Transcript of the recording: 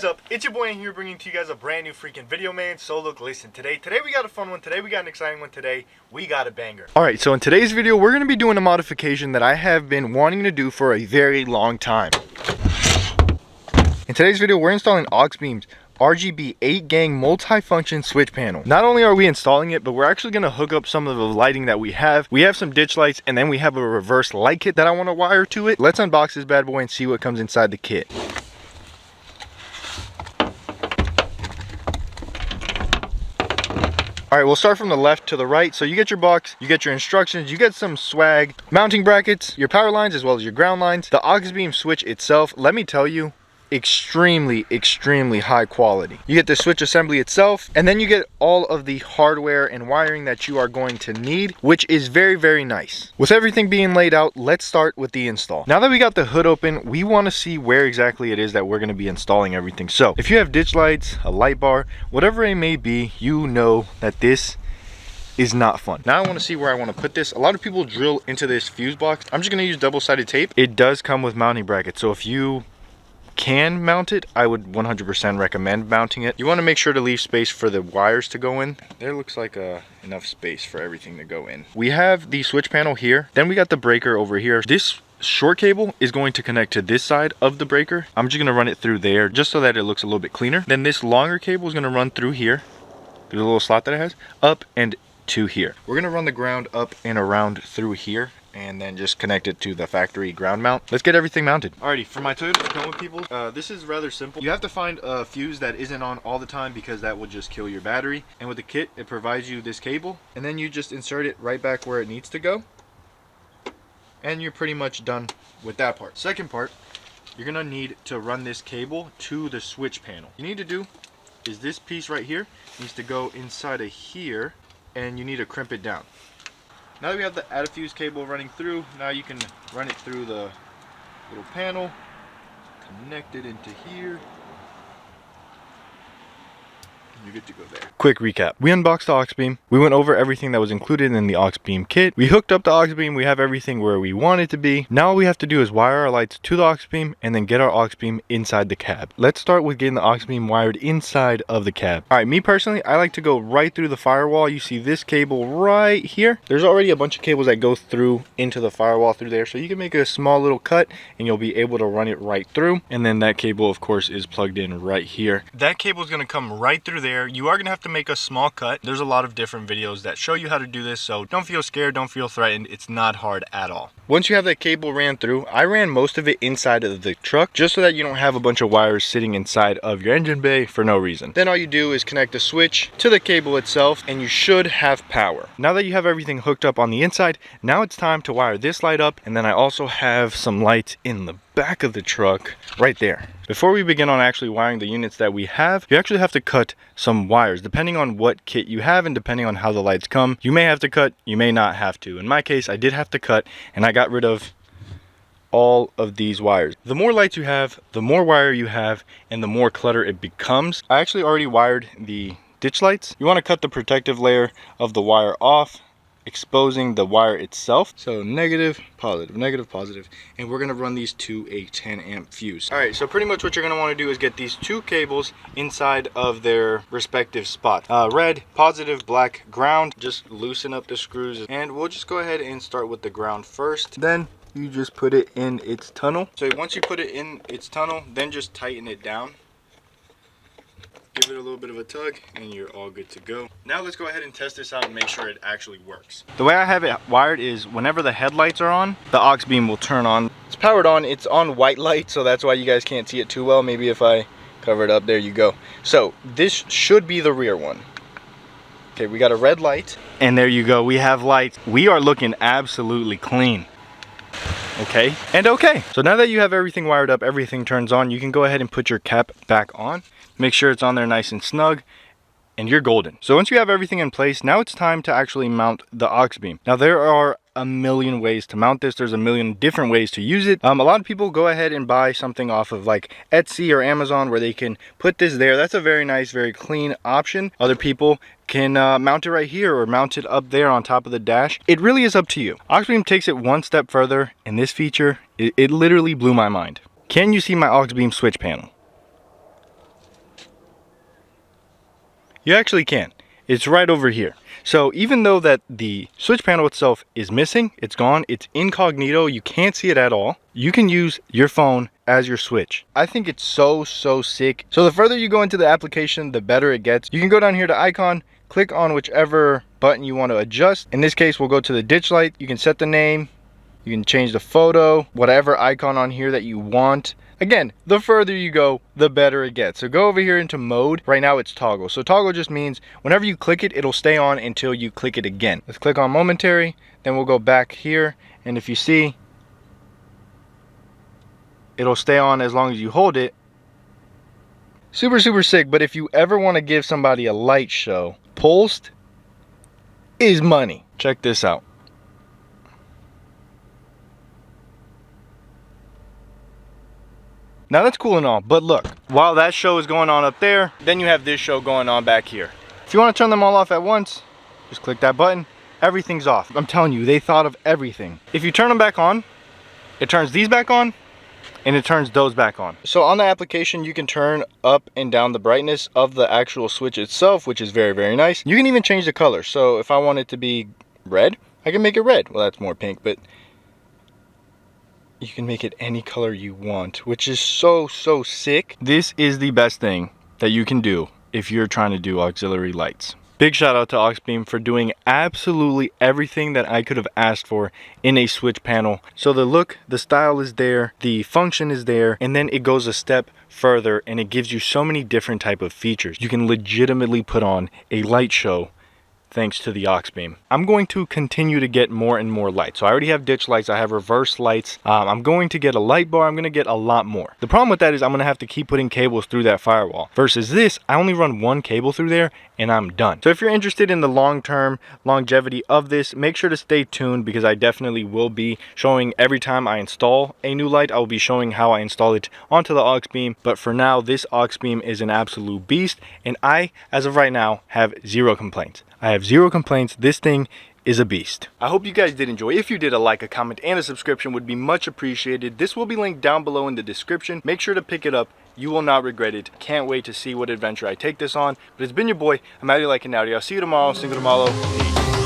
is up? It's your boy Aing here, bringing to you guys a brand new freaking video, man. So look, listen, today we got a fun one. Today we got an exciting one. Today we got a banger. Alright, so in today's video, we're going to be doing a modification that I have been wanting to do for a very long time. In today's video, we're installing AUXBEAM's RGB 8-gang multi-function switch panel. Not only are we installing it, but we're actually going to hook up some of the lighting that we have. We have some ditch lights, and then we have a reverse light kit that I want to wire to it. Let's unbox this bad boy and see what comes inside the kit. Alright, we'll start from the left to the right. So you get your box, you get your instructions, you get some swag, mounting brackets, your power lines as well as your ground lines. The AUXBEAM switch itself, let me tell you, extremely high quality. You get the switch assembly itself, and then you get all of the hardware and wiring that you are going to need, which is very nice. With everything being laid out, let's start with the install. Now that we got the hood open, we want to see where exactly it is that we're going to be installing everything. So if you have ditch lights, a light bar, whatever it may be, you know that this is not fun. Now I want to see where I want to put this. A lot of people drill into this fuse box. I'm just going to use double-sided tape. It does come with mounting brackets, so if you can mount it, I would 100% recommend mounting it. You want to make sure to leave space for the wires to go in. There looks like enough space for everything to go in. We have the switch panel here, then we got the breaker over here. This short cable is going to connect to this side of the breaker. I'm just going to run it through there just so that it looks a little bit cleaner. Then this longer cable is going to run through here, through the little slot that it has, up and to here. We're going to run the ground up and around through here, and then just connect it to the factory ground mount. Let's get everything mounted. Alrighty, for my Toyota Tacoma people, this is rather simple. You have to find a fuse that isn't on all the time because that will just kill your battery. And with the kit, it provides you this cable, and then you just insert it right back where it needs to go. And you're pretty much done with that part. Second part, you're gonna need to run this cable to the switch panel. You need to do is this piece right here needs to go inside of here, and you need to crimp it down. Now that we have the add a fuse cable running through, now you can run it through the little panel, connect it into here, and you're good to go there. Quick recap. We unboxed the AUXBEAM. We went over everything that was included in the AUXBEAM kit. We hooked up the AUXBEAM. We have everything where we want it to be. Now all we have to do is wire our lights to the AUXBEAM and then get our AUXBEAM inside the cab. Let's start with getting the AUXBEAM wired inside of the cab. Alright, me personally, I like to go right through the firewall. You see this cable right here. There's already a bunch of cables that go through into the firewall through there, so you can make a small little cut and you'll be able to run it right through. And then that cable, of course, is plugged in right here. That cable is going to come right through there. You are going to have to make a small cut. There's a lot of different videos that show you how to do this, so don't feel scared, don't feel threatened. It's not hard at all. Once you have that cable ran through, I ran most of it inside of the truck just so that you don't have a bunch of wires sitting inside of your engine bay for no reason. Then all you do is connect the switch to the cable itself and you should have power. Now that you have everything hooked up on the inside, now it's time to wire this light up, and then I also have some lights in the back of the truck right there. Before we begin on actually wiring the units that we have, you actually have to cut some wires. Depending on what kit you have and depending on how the lights come, you may have to cut, you may not have to. In my case, I did have to cut, and I got rid of all of these wires. The more lights you have, the more wire you have, and the more clutter it becomes. I actually already wired the ditch lights. You want to cut the protective layer of the wire off, exposing the wire itself. So negative, positive, negative, positive, and we're gonna run these to a 10 amp fuse. All right, so pretty much what you're gonna want to do is get these two cables inside of their respective spots. Red, positive, black, ground. Just loosen up the screws, and we'll just go ahead and start with the ground first. Then you just put it in its tunnel. So once you put it in its tunnel, then just tighten it down. Give it a little bit of a tug and you're all good to go. Now let's go ahead and test this out and make sure it actually works. The way I have it wired is whenever the headlights are on, the AUXBEAM will turn on. It's powered on, it's on white light, so that's why you guys can't see it too well. Maybe if I cover it up, there you go. So this should be the rear one. Okay, we got a red light, and there you go, we have lights. We are looking absolutely clean. Okay, and okay. So now that you have everything wired up, everything turns on, you can go ahead and put your cap back on. Make sure it's on there nice and snug, and you're golden. So once you have everything in place, now it's time to actually mount the AUXBEAM. Now there are a million ways to mount this. There's a million different ways to use it. A lot of people go ahead and buy something off of like Etsy or Amazon where they can put this there. That's a very nice, very clean option. Other people can mount it right here or mount it up there on top of the dash. It really is up to you. AUXBEAM takes it one step further, and this feature, it literally blew my mind. Can you see my AUXBEAM switch panel? You actually can. It's right over here. So even though that the switch panel itself is missing, it's gone, it's incognito, you can't see it at all, you can use your phone as your switch. I think it's so sick. So the further you go into the application, the better it gets. You can go down here to icon, click on whichever button you want to adjust. In this case, we'll go to the ditch light. You can set the name, you can change the photo, whatever icon on here that you want. Again, the further you go, the better it gets. So go over here into mode. Right now it's toggle. So toggle just means whenever you click it, it'll stay on until you click it again. Let's click on momentary, then we'll go back here. And if you see, it'll stay on as long as you hold it. Super sick. But if you ever want to give somebody a light show, pulsed is money. Check this out. Now that's cool and all, but look, while that show is going on up there, then you have this show going on back here. If you want to turn them all off at once, just click that button, everything's off. I'm telling you, they thought of everything. If you turn them back on, it turns these back on, and it turns those back on. So on the application, you can turn up and down the brightness of the actual switch itself, which is very nice. You can even change the color. So if I want it to be red, I can make it red. Well, that's more pink, but you can make it any color you want, which is so sick. This is the best thing that you can do if you're trying to do auxiliary lights. Big shout out to AUXBEAM for doing absolutely everything that I could have asked for in a switch panel. So the look, the style is there, the function is there, and then it goes a step further and it gives you so many different type of features. You can legitimately put on a light show thanks to the AUXBEAM. I'm going to continue to get more and more lights. So I already have ditch lights, I have reverse lights. I'm going to get a light bar, I'm going to get a lot more. The problem with that is I'm going to have to keep putting cables through that firewall. Versus this, I only run one cable through there and I'm done. So if you're interested in the long-term longevity of this, make sure to stay tuned because I definitely will be showing every time I install a new light, I will be showing how I install it onto the AUXBEAM. But for now, this AUXBEAM is an absolute beast and I, as of right now, have zero complaints. I have zero complaints. This thing is a beast. I hope you guys did enjoy. If you did, a like, a comment, and a subscription would be much appreciated. This will be linked down below in the description. Make sure to pick it up. You will not regret it. Can't wait to see what adventure I take this on. But it's been your boy. I'm out here like an Audi. I'll see you tomorrow. See you tomorrow. Peace.